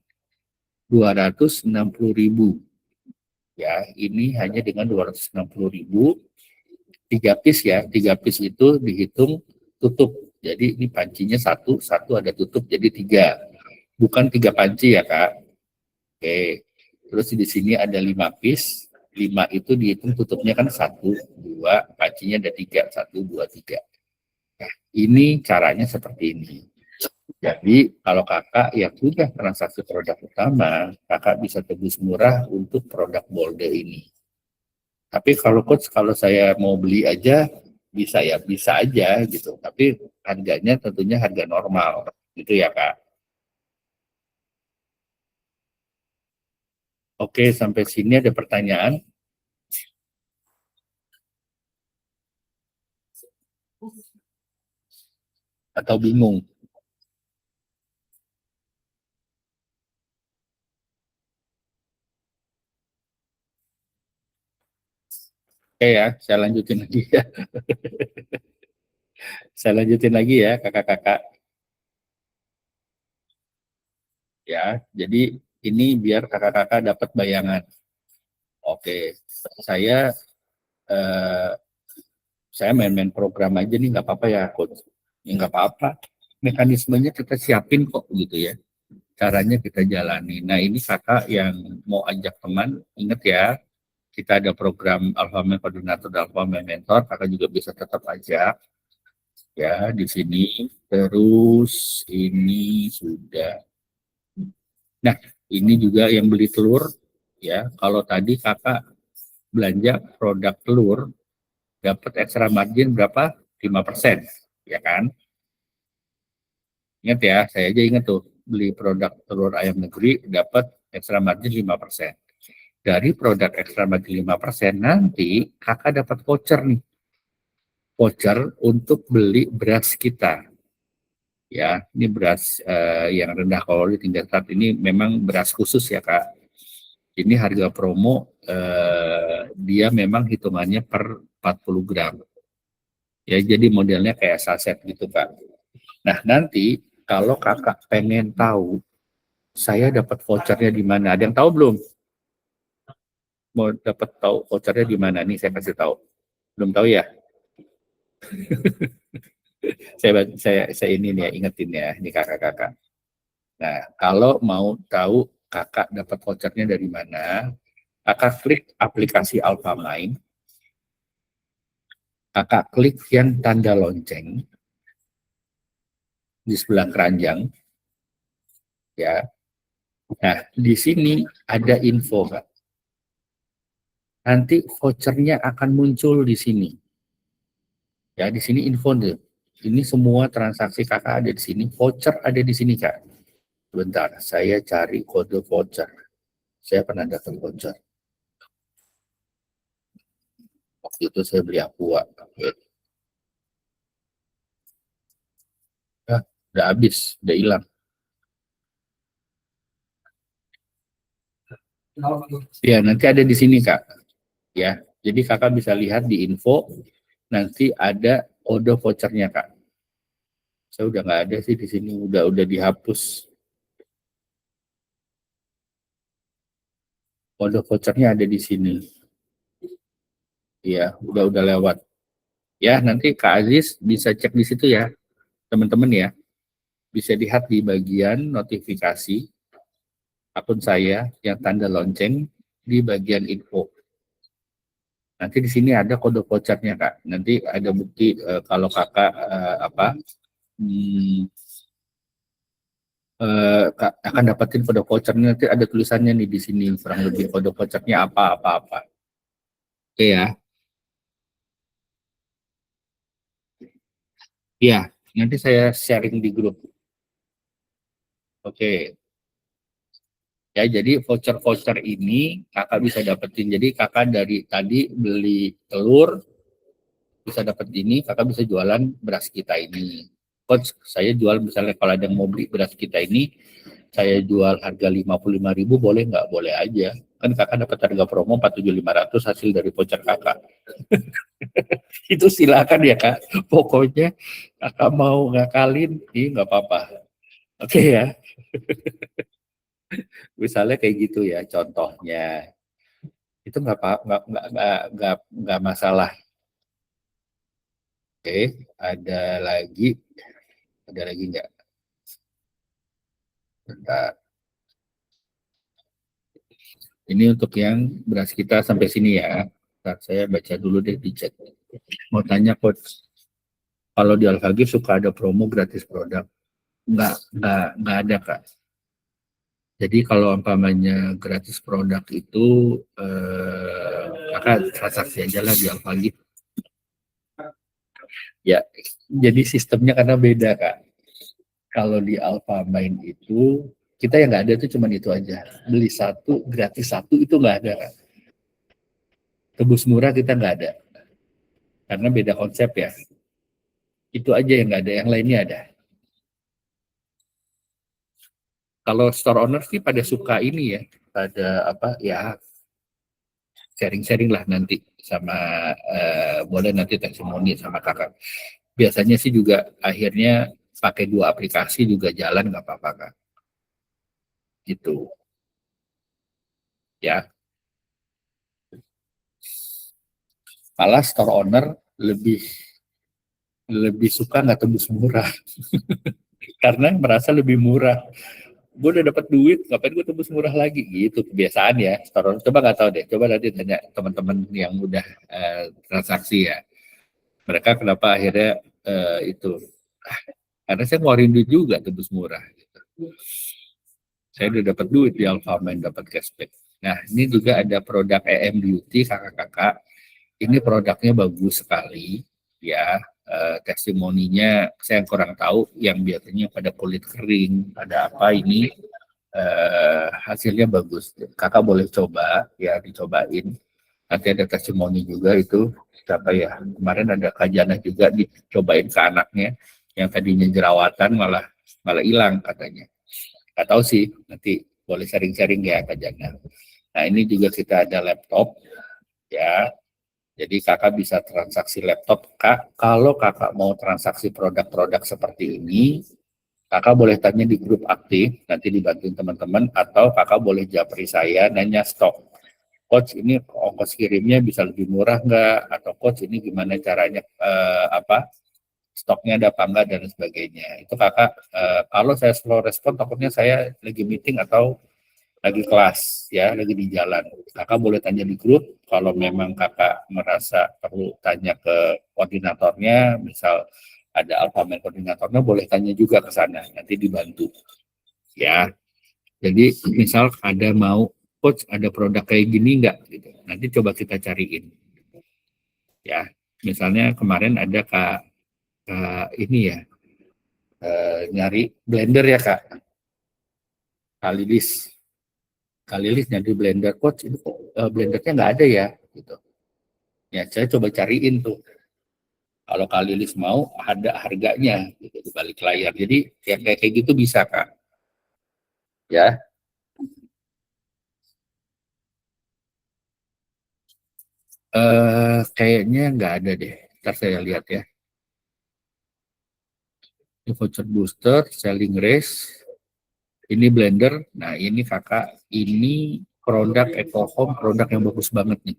260.000. Ya, ini hanya dengan 260.000. 3 piece ya, 3 piece itu dihitung tutup. Jadi ini pancinya satu ada tutup jadi 3. Bukan 3 panci ya Kak. Oke. Terus di sini ada 5 piece. 5 itu dihitung tutupnya kan 1, 2, pancinya ada 3, 1, 2, 3. Nah, ini caranya seperti ini. Jadi kalau kakak yang sudah transaksi produk utama, kakak bisa tebus murah untuk produk Bolde ini. Tapi kalau coach, kalau saya mau beli aja, bisa ya, bisa aja gitu. Tapi harganya tentunya harga normal, gitu ya Kak. Oke, sampai sini ada pertanyaan? Atau bingung? Oke ya, saya lanjutin lagi ya. Saya lanjutin lagi ya, kakak-kakak. Ya, jadi ini biar kakak-kakak dapat bayangan. Oke, eh, saya main-main program aja nih, nggak apa-apa ya, coach. Ya, nggak apa-apa. Mekanismenya kita siapin kok gitu ya. Caranya kita jalani. Nah ini kakak yang mau ajak teman, ingat ya, kita ada program Alpha Man Koordinator dan Alpha Man Mentor, kakak juga bisa tetap ajak ya di sini. Terus ini sudah. Nah ini juga yang beli telur, ya. Kalau tadi kakak belanja produk telur, dapat extra margin berapa? 5%, ya kan? Ingat ya, saya aja ingat tuh, beli produk telur ayam negeri dapat extra margin 5%. Dari produk extra margin 5%, nanti kakak dapat voucher nih. Voucher untuk beli beras kita. Ya, ini beras yang rendah kalori tingkat serat ini memang beras khusus ya Kak. Ini harga promo dia memang hitungannya per 40 gram. Ya, jadi modelnya kayak saset gitu Kak. Nah, nanti kalau kakak pengen tahu saya dapat vouchernya di mana, ada yang tahu belum? Mau dapat tahu vouchernya di mana nih, saya kasih tahu. Belum tahu ya? Saya ini nih ya, ingetin ya, ini kakak-kakak. Nah, kalau mau tahu kakak dapat vouchernya dari mana, kakak klik aplikasi Alfamine, kakak klik yang tanda lonceng di sebelah keranjang, ya. Nah, di sini ada info, Kak. Nanti vouchernya akan muncul di sini. Ya, di sini info deh. Ini semua transaksi kakak ada di sini, voucher ada di sini, Kak. Bentar, saya cari kode voucher. Saya pernah dapat voucher. Waktu itu saya beli aqua. Ah, udah habis, udah hilang. Ya, nanti ada di sini, Kak. Ya, jadi kakak bisa lihat di info, nanti ada kode vouchernya, Kak. Saya udah nggak ada sih di sini, udah dihapus. Kode vouchernya ada di sini. Ya, udah lewat. Ya, nanti Kak Aziz bisa cek di situ ya, teman-teman ya. Bisa lihat di bagian notifikasi akun saya yang tanda lonceng di bagian info. Nanti di sini ada kode vouchernya, Kak. Nanti ada bukti kalau kakak hmm, akan dapetin kode vouchernya, nanti ada tulisannya nih di sini kurang lebih kode vouchernya apa. Oke ya. Iya, nanti saya sharing di grup. Oke. Ya, jadi voucher-voucher ini kakak bisa dapetin. Jadi kakak dari tadi beli telur bisa dapat ini, kakak bisa jualan beras kita ini. Coach, saya jual misalnya kalau ada yang mau beli beras kita ini, saya jual harga 55.000, boleh nggak? Boleh aja. Kan kakak dapat harga promo 47.500 hasil dari voucher kakak. Itu silakan ya kak. Pokoknya kakak mau ngakalin, nggak apa-apa. Oke ya. Misalnya kayak gitu ya contohnya. Itu nggak masalah. Oke, ada lagi, nggak? Bentar. Ini untuk yang beras kita sampai sini ya. Bentar, saya baca dulu deh di chat. Mau tanya coach, kalau di Alfagir suka ada promo gratis produk? Nggak ada kak. Jadi kalau umpamanya gratis produk itu kakak transaksi aja lah di Alfagir. Ya, jadi sistemnya karena beda kak. Kalau di Alfamine itu kita yang nggak ada itu cuma itu aja. Beli satu gratis satu itu nggak ada kak. Tebus murah kita nggak ada karena beda konsep ya. Itu aja yang nggak ada, yang lainnya ada. Kalau store owner sih pada suka ini ya, pada apa ya, sharing-sharing lah nanti sama boleh nanti testimoni sama kakak. Biasanya sih juga akhirnya pakai dua aplikasi juga jalan nggak apa-apa kak. Gitu ya. Malah store owner lebih lebih suka nggak tembus murah karena merasa lebih murah. Gue udah dapat duit, ngapain gue tembus murah lagi, gitu kebiasaan ya. Store owner coba nggak tahu deh, coba nanti tanya teman-teman yang udah transaksi ya, mereka kenapa akhirnya itu, karena saya ngeluarin duit juga tembus murah gitu. Saya udah dapat duit di Alfamart, dapat cashback. Nah, ini juga ada produk EM Beauty, kakak-kakak. Ini produknya bagus sekali, ya. Testimoninya saya kurang tahu, yang biasanya pada kulit kering, ada apa ini, hasilnya bagus. Kakak boleh coba, ya, dicobain. Nanti ada testimoni juga itu, siapa ya, kemarin ada Kajana juga dicobain ke anaknya, yang tadinya jerawatan malah malah hilang katanya. Nggak tahu sih, nanti boleh sharing-sharing ya Kajana. Nah, ini juga kita ada laptop, ya. Jadi kakak bisa transaksi laptop. Kak, kalau kakak mau transaksi produk-produk seperti ini, kakak boleh tanya di grup aktif, nanti dibantuin teman-teman, atau kakak boleh japri saya, nanya stok. Coach, ini ongkos kirimnya bisa lebih murah nggak? Atau coach, ini gimana caranya, stoknya ada apa enggak, dan sebagainya. Itu kakak, kalau saya slow respon, takutnya saya lagi meeting atau lagi kelas, ya, lagi di jalan. Kakak boleh tanya di grup. Kalau memang kakak merasa perlu tanya ke koordinatornya, misal ada Alfamart koordinatornya, boleh tanya juga ke sana, nanti dibantu, ya. Jadi misal ada mau, coach ada produk kayak gini nggak, gitu, nanti coba kita cariin, ya. Misalnya kemarin ada kak ini ya, nyari blender ya kak Lilis. Kak Lilis nyari blender, coach itu blendernya nggak ada ya, gitu. Ya, saya coba cariin tuh. Kalau Kak Lilis mau, ada harganya gitu, di balik layar. Jadi yang kayak gitu bisa, Kak. Ya, kayaknya nggak ada deh. Ntar saya lihat ya. Ini voucher booster, selling race, ini blender. Nah, ini kakak, ini produk Eco Home, produk yang bagus banget nih.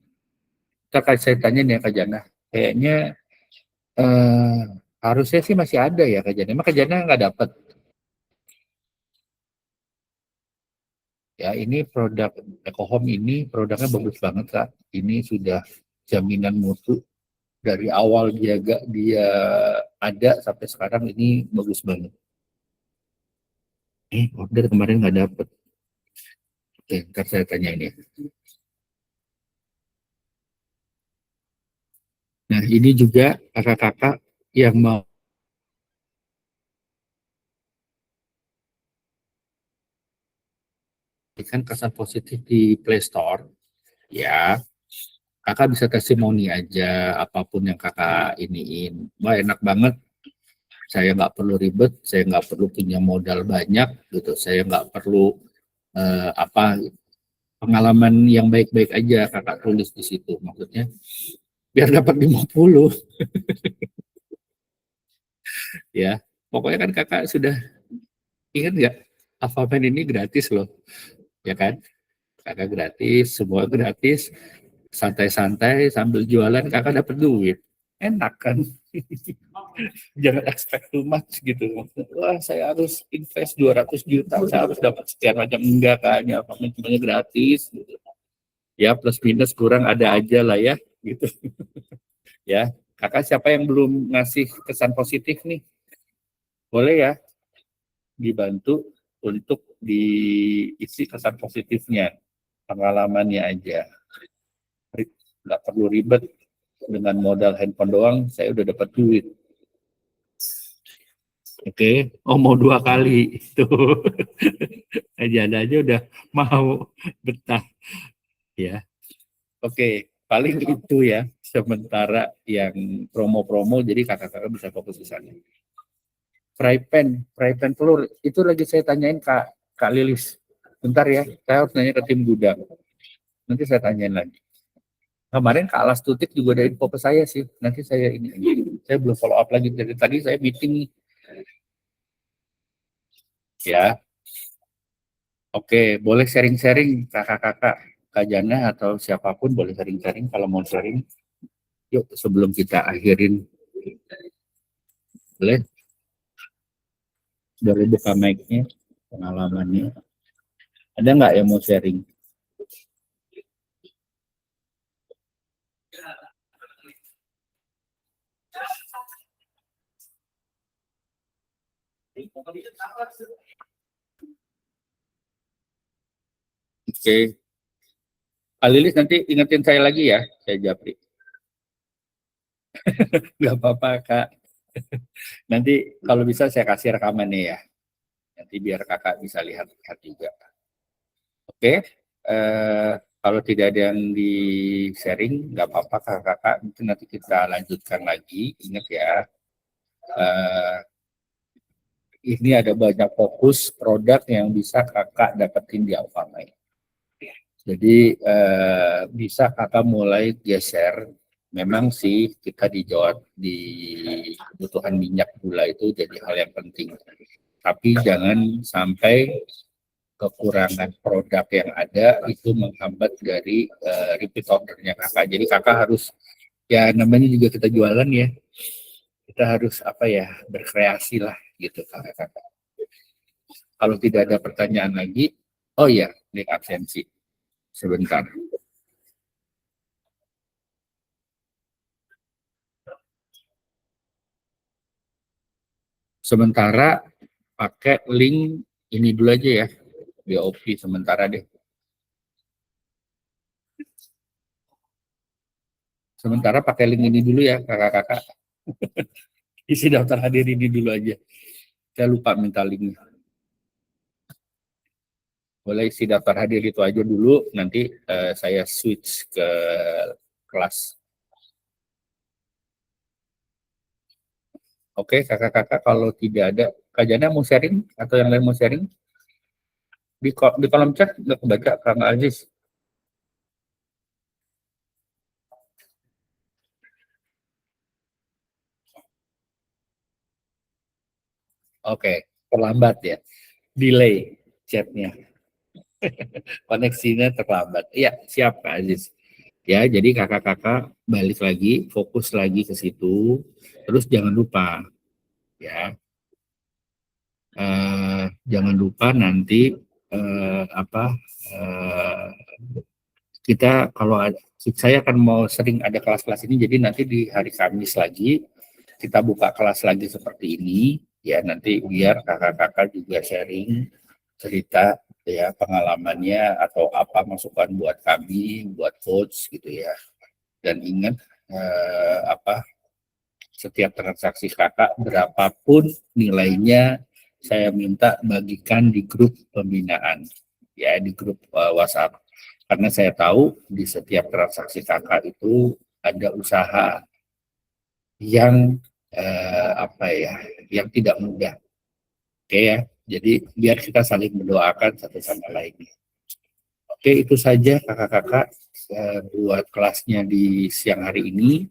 Kakak saya tanya nih ya Kak Jana. Kayaknya eh, harusnya sih masih ada ya Kak Jana. Emang Kak Jana nggak dapat. Ya, ini produk Eco Home, ini produknya bagus banget Kak. Ini sudah jaminan mutu dari awal dia ada sampai sekarang, ini bagus banget. Order kemarin nggak dapet. Oke, ntar saya tanya ini. Nah, ini juga kakak-kakak yang mau memberikan kesan positif di Play Store, ya, kakak bisa testimoni aja apapun yang kakak iniin. Wah, enak banget. Saya nggak perlu ribet, saya nggak perlu punya modal banyak, gitu. Saya nggak perlu apa, pengalaman yang baik-baik aja kakak tulis di situ. Maksudnya biar dapat 50, ya. Pokoknya kan kakak sudah ingat nggak, Alfamart ini gratis loh, ya kan? Kakak gratis, semua gratis, santai-santai sambil jualan kakak dapat duit. Enak kan? Jangan expect too much gitu. Wah, saya harus invest 200 juta, saya harus dapat sekian macam. Enggak kan, ya Alfamart semuanya gratis gitu. Ya, plus minus kurang ada aja lah ya, gitu. Ya, kakak siapa yang belum ngasih kesan positif nih? Boleh ya dibantu untuk diisi kesan positifnya, pengalamannya aja. Nggak perlu ribet, dengan modal handphone doang saya udah dapat duit. Oke, oh mau 2 kali tuh. Aja udah mau betah, ya. Oke, paling itu ya sementara yang promo-promo, jadi kakak-kakak bisa fokus di sana. Fry pan telur itu lagi saya tanyain Kak Lilis. Bentar ya, saya harus nanya ke tim gudang. Nanti saya tanyain lagi. Kemarin Kak Alas Tutik juga ada info ke saya sih. Nanti saya ini, saya belum follow up lagi. Dari tadi saya meeting nih. Ya, oke, boleh sharing-sharing kakak-kakak, Kak Jana atau siapapun boleh sharing-sharing kalau mau sharing. Yuk, sebelum kita akhirin, boleh, boleh buka mic-nya, pengalamannya. Ada nggak yang mau sharing? Oke, Alilis nanti ingetin saya lagi ya, saya Japri. Nggak apa-apa, Kak. Nanti kalau bisa saya kasih rekamannya ya. Nanti biar kakak bisa lihat-lihat juga. Oke, kalau tidak ada yang di sharing, nggak apa-apa kakak-kakak. Mungkin nanti kita lanjutkan lagi. Ingat ya, eh, ini ada banyak fokus produk yang bisa kakak dapetin di Alfamart. Jadi bisa kakak mulai geser. Memang sih kita di Jawa di kebutuhan minyak gula itu jadi hal yang penting. Tapi jangan sampai kekurangan produk yang ada itu menghambat dari repeat ordernya kakak. Jadi kakak harus ya namanya juga kita jualan ya, kita harus apa ya berkreasi lah gitu kakak-kakak. Kalau tidak ada pertanyaan lagi, oh ya, link absensi sebentar. Sementara pakai link ini dulu aja ya, BOP sementara deh. Sementara pakai link ini dulu ya kakak-kakak. Isi daftar hadir ini dulu aja. Saya lupa minta linknya. Boleh isi daftar hadir itu aja dulu, nanti saya switch ke kelas. Oke, kakak-kakak kalau tidak ada, Kak Jana mau sharing atau yang lain mau sharing? Di kolom chat nggak kebaca, Kang Aziz. Oke, terlambat ya, delay chatnya, koneksinya terlambat. Iya, siap Kak Aziz. Ya, jadi kakak-kakak balik lagi, fokus lagi ke situ. Terus jangan lupa, ya, jangan lupa nanti apa eh, kita kalau saya akan mau sering ada kelas-kelas ini, jadi nanti di hari Kamis lagi kita buka kelas lagi seperti ini, ya nanti biar kakak-kakak juga sharing cerita ya pengalamannya atau apa masukan buat kami, buat coach gitu ya. Dan ingat apa setiap transaksi kakak berapapun nilainya saya minta bagikan di grup pembinaan ya di grup WhatsApp karena saya tahu di setiap transaksi kakak itu ada usaha yang apa ya yang tidak mudah. Oke ya, jadi biar kita saling mendoakan satu sama lain. Oke, itu saja kakak-kakak buat kelasnya di siang hari ini.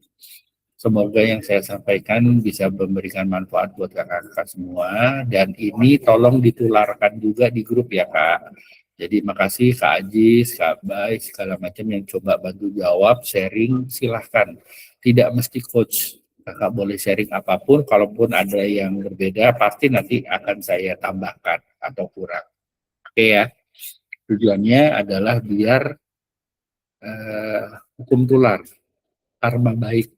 Semoga yang saya sampaikan bisa memberikan manfaat buat kakak-kakak semua. Dan ini tolong ditularkan juga di grup ya Kak. Jadi makasih Kak Ajis, Kak Bay, segala macam yang coba bantu jawab, sharing, silahkan. Tidak mesti coach. Kakak boleh sharing apapun, kalaupun ada yang berbeda, pasti nanti akan saya tambahkan atau kurang. Oke ya, tujuannya adalah biar hukum tular, karma baik.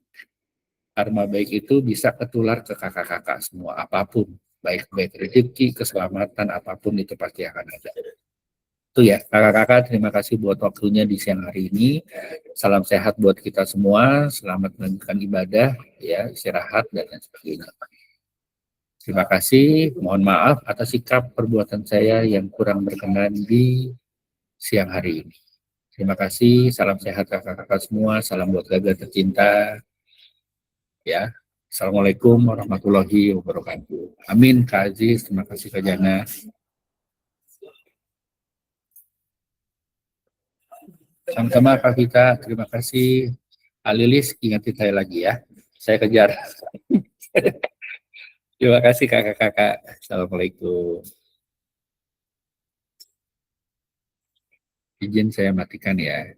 Karma baik itu bisa ketular ke kakak-kakak semua, apapun. Baik-baik rezeki, keselamatan, apapun itu pasti akan ada. Itu ya, kakak-kakak terima kasih buat waktunya di siang hari ini. Salam sehat buat kita semua, selamat melanjutkan ibadah, ya istirahat, dan lain sebagainya. Terima kasih, mohon maaf atas sikap perbuatan saya yang kurang berkenan di siang hari ini. Terima kasih, salam sehat kakak-kakak semua, salam buat keluarga tercinta, ya. Assalamualaikum warahmatullahi wabarakatuh. Amin, Kak Aziz. Terima kasih, Kak Jana. Sama-sama, Kak Vita. Terima kasih. Alilis, ingatin saya lagi ya. Saya kejar. Terima kasih, kakak-kakak. Assalamualaikum. Izin saya matikan ya.